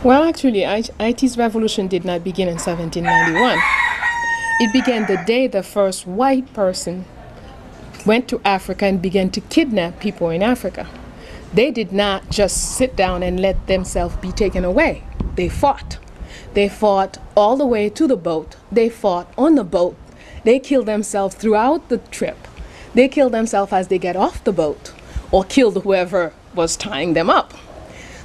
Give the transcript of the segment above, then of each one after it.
Well, actually, Haiti's revolution did not begin in 1791. It began the day the first white person went to Africa and began to kidnap people in Africa. They did not just sit down and let themselves be taken away. They fought. They fought all the way to the boat. They fought on the boat. They killed themselves throughout the trip. They killed themselves as they get off the boat or killed whoever was tying them up.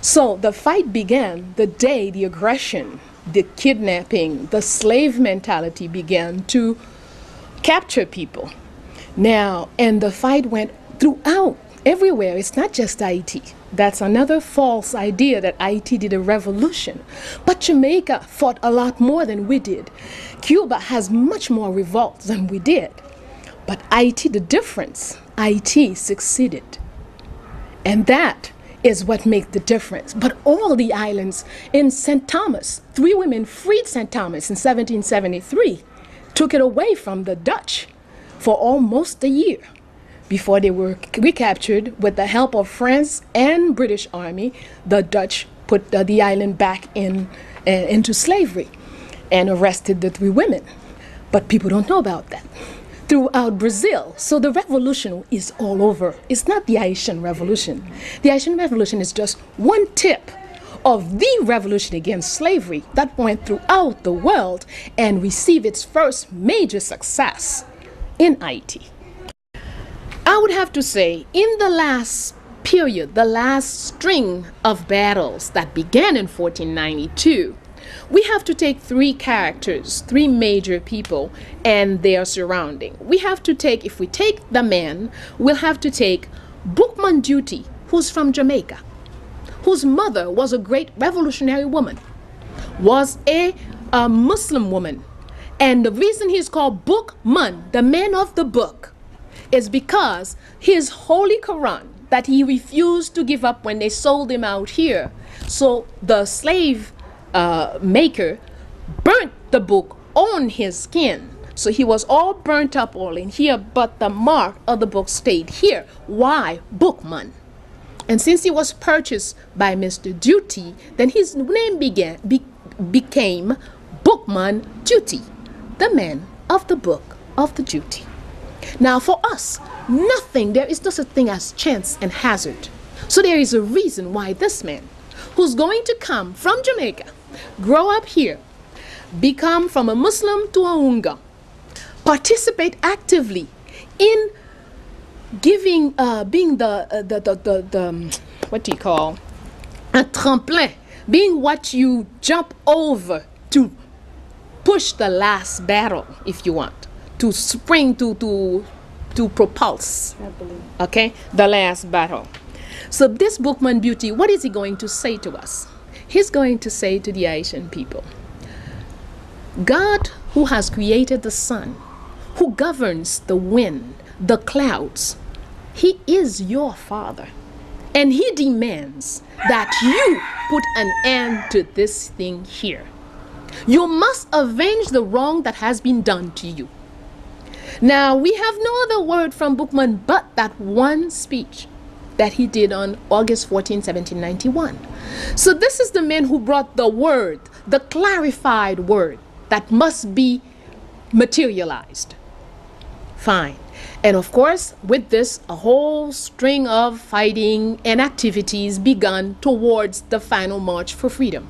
So the fight began the day the aggression, the kidnapping, the slave mentality began to capture people. Now, and the fight went throughout, everywhere. It's not just Haiti. That's another false idea that Haiti did a revolution. But Jamaica fought a lot more than we did. Cuba has much more revolts than we did. But Haiti, the difference, Haiti succeeded. And that is what makes the difference. But all the islands in St. Thomas, 3 women freed St. Thomas in 1773, took it away from the Dutch for almost a year before they were recaptured with the help of France and British Army. The Dutch put the island back into slavery and arrested the 3 women. But people don't know about that. Throughout Brazil. So the revolution is all over. It's not the Haitian Revolution. The Haitian Revolution is just one tip of the revolution against slavery that went throughout the world and received its first major success in Haiti. I would have to say, in the last period, the last string of battles that began in 1492, we have to take 3 characters, 3 major people and their surrounding. We have to take, if we take the man, we'll have to take Bookman Duty, who's from Jamaica, whose mother was a great revolutionary woman, was a Muslim woman. And the reason he's called Bookman, the man of the book, is because his Holy Quran that he refused to give up when they sold him out here. So the slave maker burnt the book on his skin. So he was all burnt up all in here, but the mark of the book stayed here. Why? Bookman. And since he was purchased by Mr. Duty, then his name became Bookman Duty, the man of the book of the duty. Now for us, there is no such thing as chance and hazard. So there is a reason why this man, who's going to come from Jamaica, grow up here, become from a Muslim to a Unga, participate actively in giving, being the what do you call, a tremplin, being what you jump over to push the last battle, if you want, to spring, to propulse, okay, the last battle. So this Bookman Beauty, what is he going to say to us? He's going to say to the Haitian people, God, who has created the sun, who governs the wind, the clouds, he is your father. And he demands that you put an end to this thing here. You must avenge the wrong that has been done to you. Now, we have no other word from Bookman but that one speech that he did on August 14, 1791. So this is the man who brought the word, the clarified word that must be materialized. Fine. And of course, with this, a whole string of fighting and activities begun towards the final march for freedom.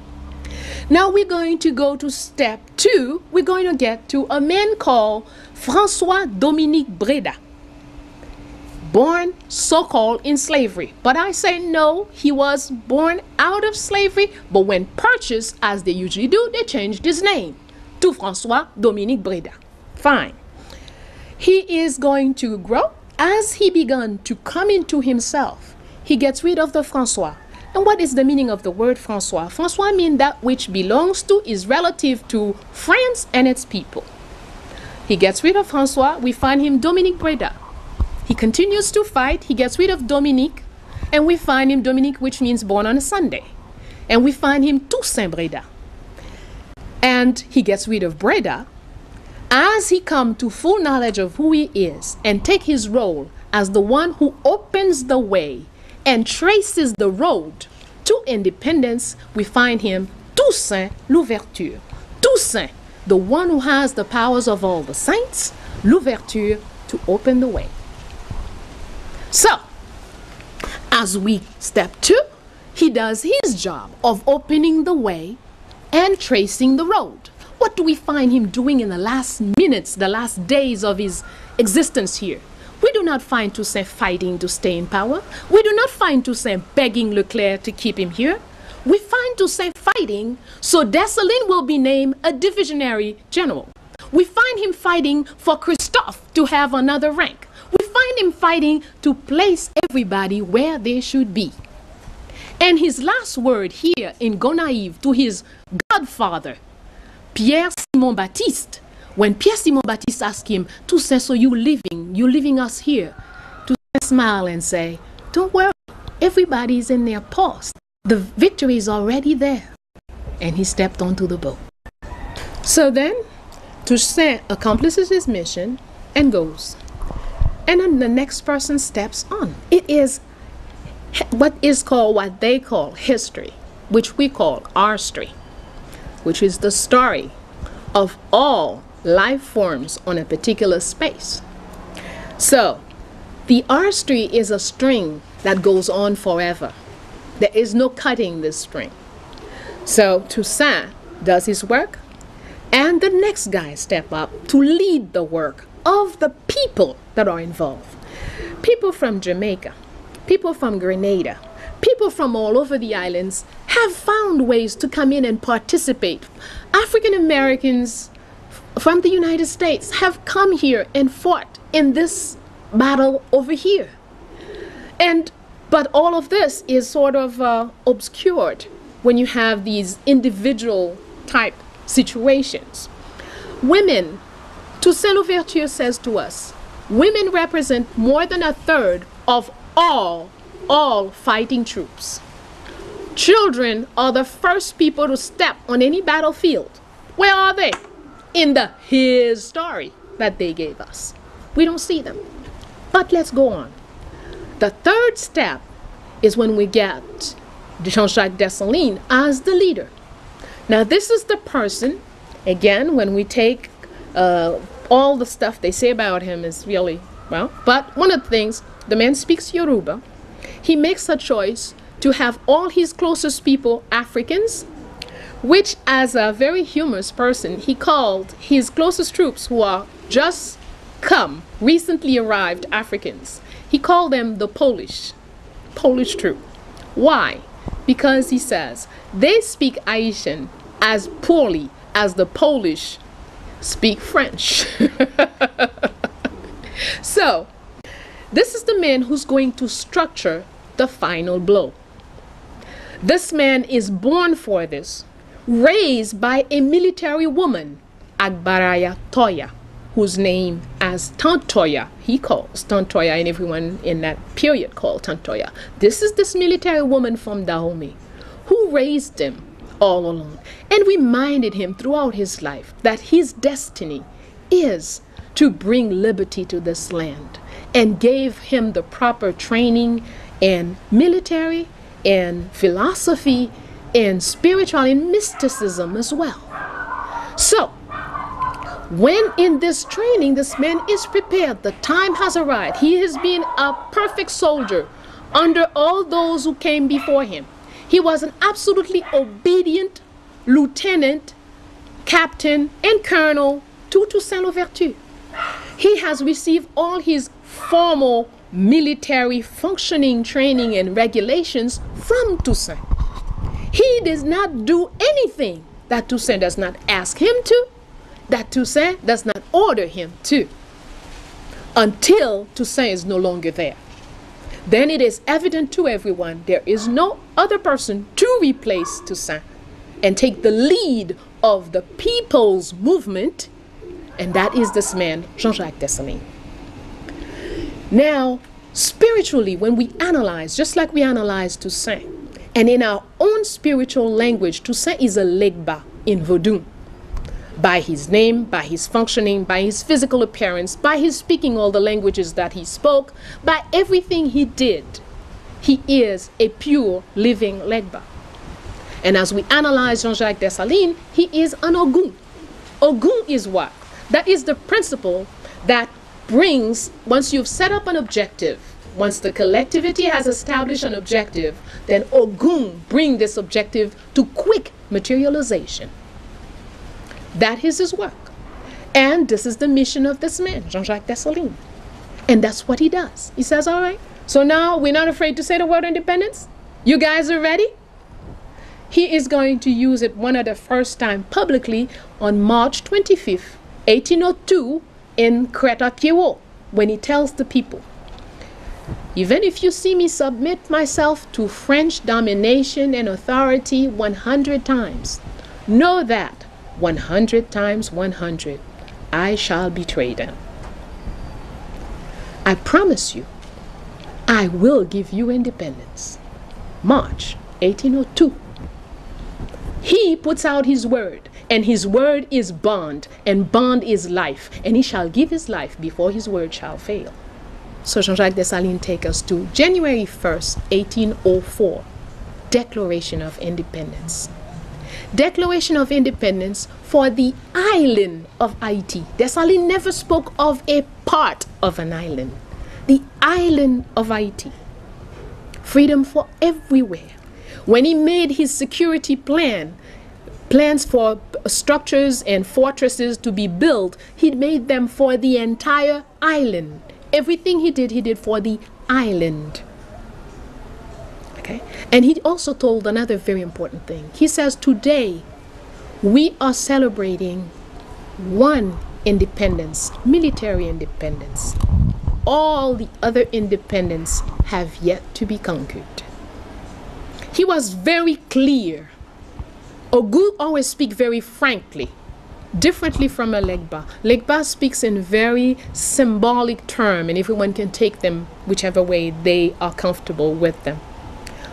Now we're going to go to step 2. We're going to get to a man called François Dominique Breda, born so-called in slavery. But I say no, he was born out of slavery, but when purchased, as they usually do, they changed his name to François Dominique Breda. Fine. He is going to grow. As he began to come into himself, he gets rid of the François. And what is the meaning of the word François? François means that which belongs to, is relative to France and its people. He gets rid of François. We find him Dominique Breda. He continues to fight. He gets rid of Dominique. And we find him Dominique, which means born on a Sunday. And we find him Toussaint Breda. And he gets rid of Breda. As he comes to full knowledge of who he is and take his role as the one who opens the way and traces the road to independence, we find him Toussaint l'Ouverture. Toussaint, the one who has the powers of all the saints, l'Ouverture, to open the way. So, as we step 2, he does his job of opening the way and tracing the road. What do we find him doing in the last minutes, the last days of his existence here? We do not find Toussaint fighting to stay in power. We do not find Toussaint begging Leclerc to keep him here. We find Toussaint fighting so Dessalines will be named a divisionary general. We find him fighting for Christophe to have another rank. We find him fighting to place everybody where they should be. And his last word here in Gonaïves to his godfather, Pierre Simon Baptiste, when Pierre Simon Baptiste asked him, Toussaint, so you're leaving us here. Toussaint smiled and say, don't worry, everybody's in their post. The victory is already there. And he stepped onto the boat. So then, Toussaint accomplishes his mission and goes. And then the next person steps on. It is what they call history, which we call our story, which is the story of all life forms on a particular space. So, the R story is a string that goes on forever. There is no cutting this string. So, Toussaint does his work, and the next guy step up to lead the work of the people that are involved. People from Jamaica, people from Grenada, people from all over the islands have found ways to come in and participate. African Americans from the United States have come here and fought in this battle over here. But all of this is sort of obscured when you have these individual type situations. Women, Toussaint Louverture says to us, women represent more than a third of all fighting troops. Children are the first people to step on any battlefield. Where are they? In the his story that they gave us. We don't see them. But let's go on. The third step is when we get Jean-Jacques Dessalines as the leader. Now this is the person, again, when we take all the stuff they say about him is really, well, but one of the things, the man speaks Yoruba. He makes a choice to have all his closest people Africans, which as a very humorous person, he called his closest troops who are just recently arrived Africans. He called them the Polish troop. Why? Because he says they speak Haitian as poorly as the Polish speak French. So, this is the man who's going to structure the final blow. This man is born for this, raised by a military woman, Agbaraya Toya, whose name as Tantoya, he calls Tantoya, and everyone in that period called Tantoya. This is this military woman from Dahomey who raised him all alone and reminded him throughout his life that his destiny is to bring liberty to this land, and gave him the proper training in military and philosophy and spiritual and mysticism as well. So, when in this training, this man is prepared, the time has arrived. He has been a perfect soldier under all those who came before him. He was an absolutely obedient lieutenant, captain, and colonel to Toussaint Louverture. He has received all his formal military functioning, training, and regulations from Toussaint. He does not do anything that Toussaint does not ask him to, that Toussaint does not order him to, until Toussaint is no longer there. Then it is evident to everyone there is no other person to replace Toussaint and take the lead of the people's movement, and that is this man, Jean-Jacques Dessalines. Now, spiritually, when we analyze, just like we analyze Toussaint, and in our own spiritual language, Toussaint is a Legba in Vodou. By his name, by his functioning, by his physical appearance, by his speaking all the languages that he spoke, by everything he did. he is a pure living Legba. And as we analyze Jean-Jacques Dessalines, he is an Ogun. Ogun is what? That is the principle that brings, once you've set up an objective, once the collectivity has established an objective, then Ogun bring this objective to quick materialization. That is his work. And this is the mission of this man, Jean-Jacques Dessalines. And that's what he does. He says, all right, so now we're not afraid to say the word independence. You guys are ready? He is going to use it one of the first time publicly on March 25th, 1802 in Créta-Kiewo, when he tells the people, even if you see me submit myself to French domination and authority 100 times, know that 100 times 100, I shall betray them. I promise you, I will give you independence. March 1802. He puts out his word, and his word is bond, and bond is life, and he shall give his life before his word shall fail. So Jean-Jacques Dessalines takes us to January 1st, 1804, Declaration of Independence. Declaration of Independence for the island of Haiti. Dessalines never spoke of a part of an island. The island of Haiti. Freedom for everywhere. When he made his security plans for structures and fortresses to be built, he made them for the entire island. Everything he did for the island. Okay? And he also told another very important thing. He says, today we are celebrating one independence, military independence. All the other independence have yet to be conquered. He was very clear. Ogu always speak very frankly, differently from a Legba. Legba speaks in very symbolic terms, and everyone can take them whichever way they are comfortable with them.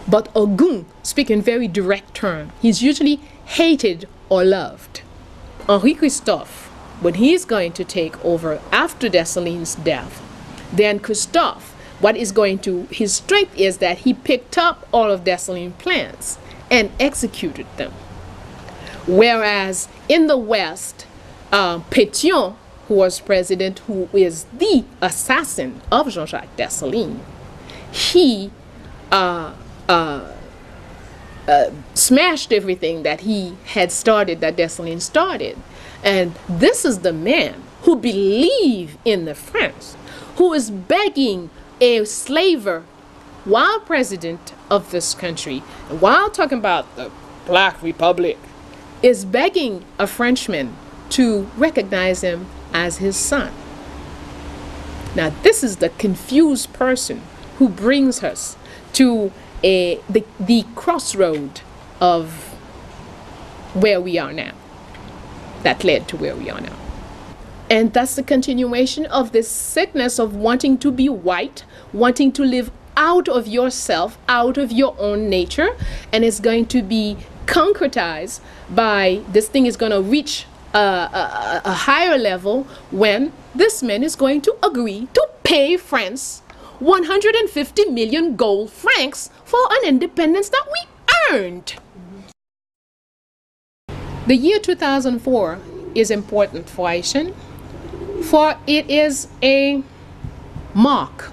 But Ogun speaks in very direct terms. He's usually hated or loved. Henri Christophe, when he's going to take over after Dessalines' death, then Christophe, his strength is that he picked up all of Dessalines' plans and executed them. Whereas in the West, Pétion, who was president, who is the assassin of Jean-Jacques Dessalines, he smashed everything that he had started, that Dessalines started. And this is the man who believed in the French, who is begging a slaver while president of this country, while talking about the Black Republic, is begging a Frenchman to recognize him as his son. Now, this is the confused person who brings us to the crossroad of where we are now, that led to where we are now. And that's the continuation of this sickness of wanting to be white, wanting to live out of yourself, out of your own nature, and it's going to be concretized by, this thing is going to reach a higher level when this man is going to agree to pay France 150 million gold francs for an independence that we earned. The year 2004 is important for Haitian, for it is a mark.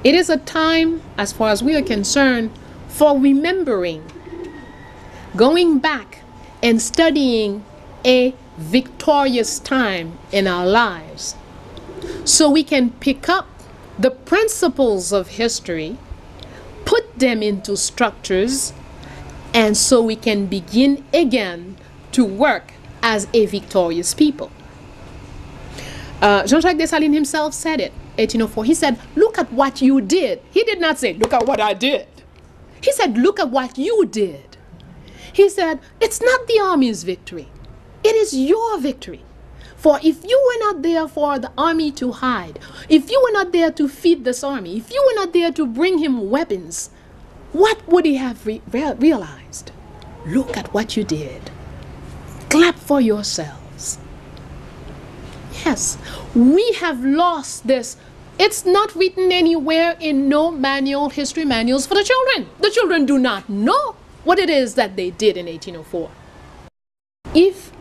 It is a time, as far as we are concerned, for remembering, going back and studying a victorious time in our lives, so we can pick up the principles of history, put them into structures, and so we can begin again to work as a victorious people. Jean-Jacques Dessalines himself said it, 1804. He said, look at what you did. He did not say, look at what I did. He said, look at what you did. He said, it's not the army's victory. It is your victory. For if you were not there for the army to hide, if you were not there to feed this army, if you were not there to bring him weapons, what would he have realized? Look at what you did. Clap for yourselves. Yes, we have lost this. It's not written anywhere in no history manuals for the children. The children do not know what it is that they did in 1804.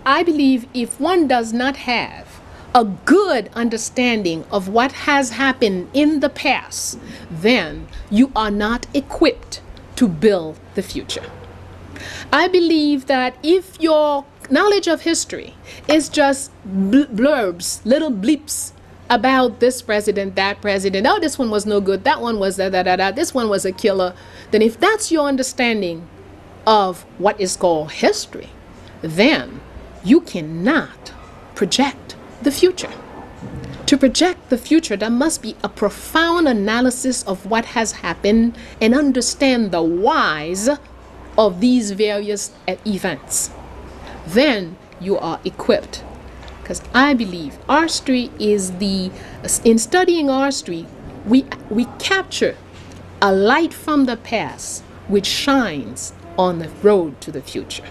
I believe if one does not have a good understanding of what has happened in the past, then you are not equipped to build the future. I believe that if your knowledge of history is just blurbs, little bleeps about this president, that president, oh, this one was no good, that one was this one was a killer, then if that's your understanding of what is called history, then you cannot project the future. To project the future, there must be a profound analysis of what has happened and understand the whys of these various events. Then you are equipped. Because I believe our street is in studying our street, we capture a light from the past which shines on the road to the future.